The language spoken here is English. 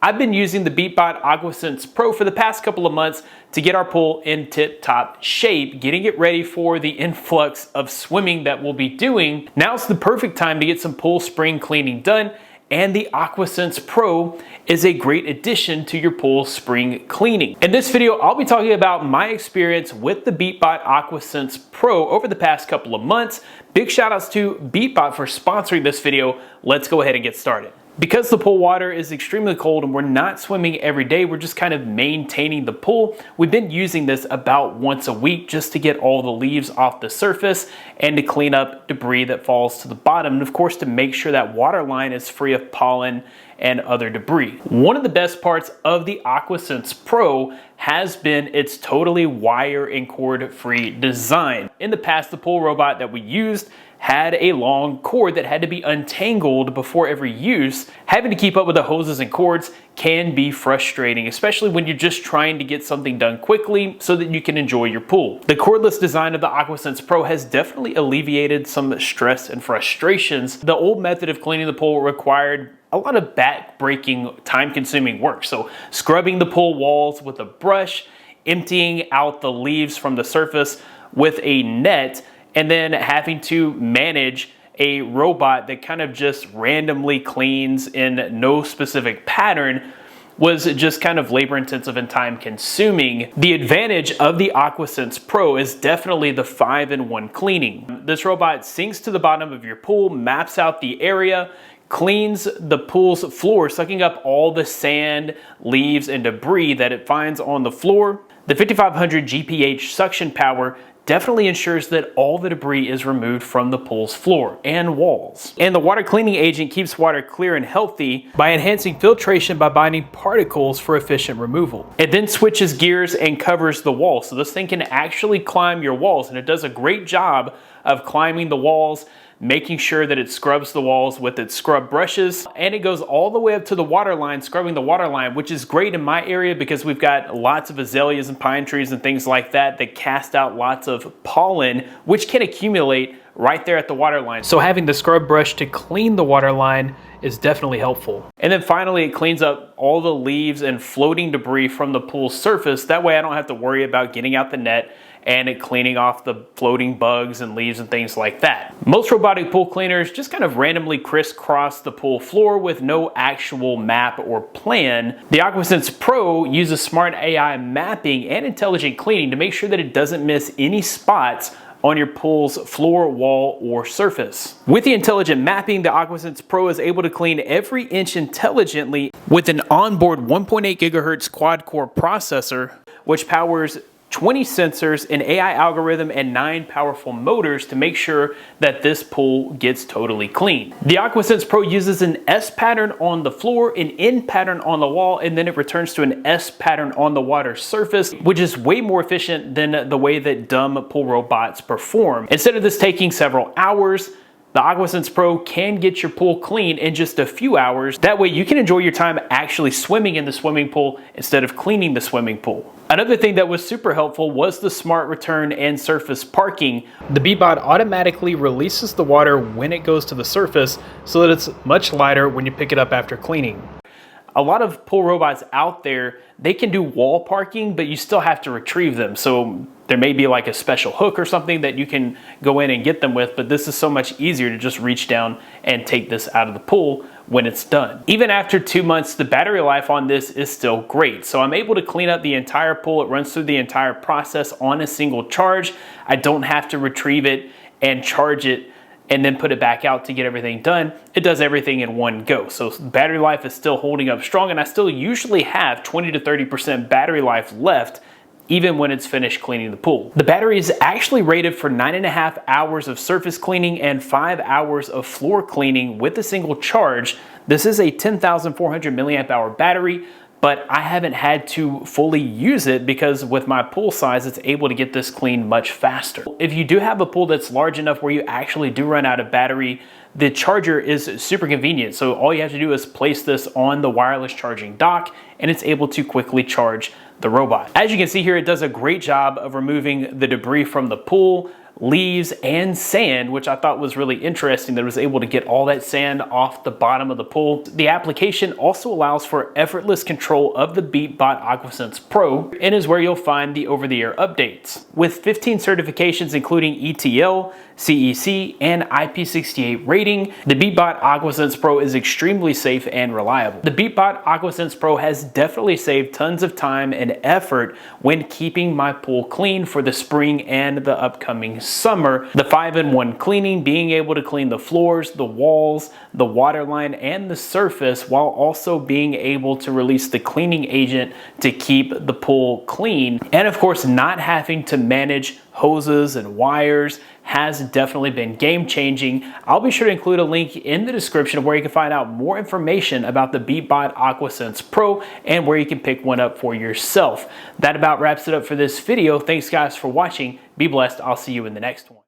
I've been using the Beatbot AquaSense Pro for the past couple of months to get our pool in tip-top shape, getting it ready for the influx of swimming that we'll be doing. Now's the perfect time to get some pool spring cleaning done, and the AquaSense Pro is a great addition to your pool spring cleaning. In this video, I'll be talking about my experience with the Beatbot AquaSense Pro over the past couple of months. Big shout outs to Beatbot for sponsoring this video. Let's go ahead and get started. Because the pool water is extremely cold and we're not swimming every day, we're just kind of maintaining the pool. We've been using this about once a week just to get all the leaves off the surface and to clean up debris that falls to the bottom. And of course, to make sure that water line is free of pollen and other debris. One of the best parts of the AquaSense Pro has been its totally wire and cord free design. In the past, the pool robot that we used had a long cord that had to be untangled before every use. Having to keep up with the hoses and cords can be frustrating, especially when you're just trying to get something done quickly so that you can enjoy your pool. The cordless design of the AquaSense Pro has definitely alleviated some stress and frustrations. The old method of cleaning the pool required a lot of back-breaking, time-consuming work. So scrubbing the pool walls with a brush, emptying out the leaves from the surface with a net, and then having to manage a robot that kind of just randomly cleans in no specific pattern was just kind of labor intensive and time consuming. The advantage of the AquaSense Pro is definitely the 5-in-1 cleaning. This robot sinks to the bottom of your pool, maps out the area, cleans the pool's floor, sucking up all the sand, leaves, and debris that it finds on the floor. The 5500 GPH suction power definitely ensures that all the debris is removed from the pool's floor and walls. And the water cleaning agent keeps water clear and healthy by enhancing filtration by binding particles for efficient removal. It then switches gears and covers the walls. So this thing can actually climb your walls, and it does a great job of climbing the walls, making sure that it scrubs the walls with its scrub brushes, and it goes all the way up to the water line, scrubbing the water line, which is great in my area because we've got lots of azaleas and pine trees and things like that that cast out lots of pollen, which can accumulate right there at the water line. So having the scrub brush to clean the water line is definitely helpful. And then finally, it cleans up all the leaves and floating debris from the pool surface. That way I don't have to worry about getting out the net and it cleaning off the floating bugs and leaves and things like that. Most robotic pool cleaners just kind of randomly crisscross the pool floor with no actual map or plan. The AquaSense Pro uses smart AI mapping and intelligent cleaning to make sure that it doesn't miss any spots on your pool's floor, wall, or surface. With the intelligent mapping, the AquaSense Pro is able to clean every inch intelligently with an onboard 1.8 gigahertz quad-core processor, which powers 20 sensors, an AI algorithm, and 9 powerful motors to make sure that this pool gets totally clean. The AquaSense Pro uses an S pattern on the floor, an N pattern on the wall, and then it returns to an S pattern on the water surface, which is way more efficient than the way that dumb pool robots perform. Instead of this taking several hours, the AquaSense Pro can get your pool clean in just a few hours. That way you can enjoy your time actually swimming in the swimming pool instead of cleaning the swimming pool. Another thing that was super helpful was the smart return and surface parking. The Beatbot automatically releases the water when it goes to the surface so that it's much lighter when you pick it up after cleaning. A lot of pool robots out there, they can do wall parking, but you still have to retrieve them. So there may be like a special hook or something that you can go in and get them with, but this is so much easier to just reach down and take this out of the pool when it's done. Even after 2 months, the battery life on this is still great. So I'm able to clean up the entire pool. It runs through the entire process on a single charge. I don't have to retrieve it and charge it and then put it back out to get everything done. It does everything in one go. So battery life is still holding up strong, and I still usually have 20 to 30% battery life left even when it's finished cleaning the pool. The battery is actually rated for 9.5 hours of surface cleaning and 5 hours of floor cleaning with a single charge. This is a 10,400 milliamp hour battery, but I haven't had to fully use it because with my pool size, it's able to get this clean much faster. If you do have a pool that's large enough where you actually do run out of battery, the charger is super convenient. So all you have to do is place this on the wireless charging dock and it's able to quickly charge the robot. As you can see here, it does a great job of removing the debris from the pool, leaves, and sand, which I thought was really interesting that it was able to get all that sand off the bottom of the pool. The application also allows for effortless control of the Beatbot AquaSense Pro and is where you'll find the over-the-air updates. With 15 certifications including ETL, CEC, and IP68 rating, the Beatbot AquaSense Pro is extremely safe and reliable. The Beatbot AquaSense Pro has definitely saved tons of time and effort when keeping my pool clean for the spring and the upcoming summer. The 5-in-1 cleaning, being able to clean the floors, the walls, the waterline, and the surface, while also being able to release the cleaning agent to keep the pool clean. And of course, not having to manage hoses and wires has definitely been game-changing. I'll be sure to include a link in the description where you can find out more information about the Beatbot AquaSense Pro and where you can pick one up for yourself. That about wraps it up for this video. Thanks guys for watching. Be blessed. I'll see you in the next one.